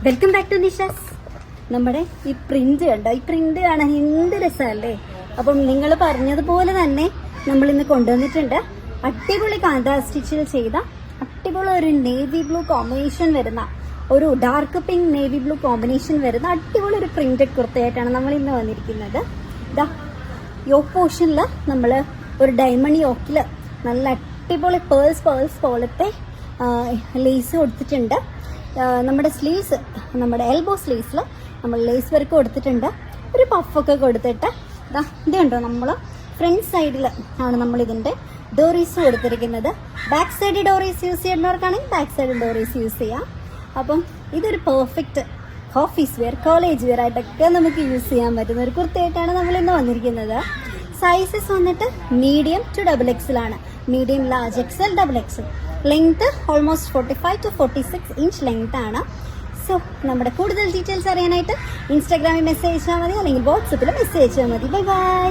Welcome back to Nisha's. നമ്മുടെ ഈ print കണ്ടോ? ഈ പ്രിന്റ് കാണാൻ എന്ത് രസമല്ലേ. അപ്പം നിങ്ങൾ പറഞ്ഞതുപോലെ തന്നെ നമ്മൾ ഇന്ന് കൊണ്ടുവന്നിട്ടുണ്ട് അടിപൊളി കാന്താ സ്റ്റിച്ചിൽ ചെയ്ത അടിപൊളി ഒരു നേവി ബ്ലൂ കോമ്പിനേഷൻ വരുന്ന, ഒരു dark pink navy blue combination വരുന്ന അടിപൊളി ഒരു പ്രിന്റഡ് കുർത്തയായിട്ടാണ് നമ്മൾ ഇന്ന് വന്നിരിക്കുന്നത്. ഇതാ യോക്ക് പോർഷനിൽ നമ്മൾ ഒരു ഡയമണ്ട് യോക്കിൽ നല്ല അടിപൊളി പേൾസ് പോലത്തെ ലേസ് കൊടുത്തിട്ടുണ്ട്. നമ്മുടെ സ്ലീവ്സ്, നമ്മുടെ എൽബോ സ്ലീവ്സിൽ നമ്മൾ ലേസ് വർക്ക് കൊടുത്തിട്ടുണ്ട്. ഒരു പഫൊക്കെ കൊടുത്തിട്ട് ഇത് കണ്ടോ, നമ്മൾ ഫ്രണ്ട് സൈഡിൽ ആണ് നമ്മൾ ഇതിൻ്റെ ഡോറീസ് കൊടുത്തിരിക്കുന്നത്. ബാക്ക് സൈഡ് ഡോറീസ് യൂസ് ചെയ്യുന്നവർക്കാണെങ്കിൽ ബാക്ക് സൈഡ് ഡോറീസ് യൂസ് ചെയ്യാം. അപ്പം ഇതൊരു perfect office wear, college wear ആയിട്ടൊക്കെ നമുക്ക് യൂസ് ചെയ്യാൻ പറ്റുന്ന ഒരു കുർത്തയായിട്ടാണ് നമ്മൾ ഇന്ന് വന്നിരിക്കുന്നത്. സൈസസ് വന്നിട്ട് മീഡിയം ടു XXL ആണ്. Medium, large, XL, XXL. Length almost 45 to 46 inch length ആണ്. സോ നമ്മുടെ കൂടുതൽ ഡീറ്റെയിൽസ് അറിയാനായിട്ട് ഇൻസ്റ്റാഗ്രാമിൽ മെസ്സേജ് അയച്ചാൽ മതി, അല്ലെങ്കിൽ വാട്സപ്പിൽ മെസ്സേജ് അയച്ചാൽ മതി. Bye bye.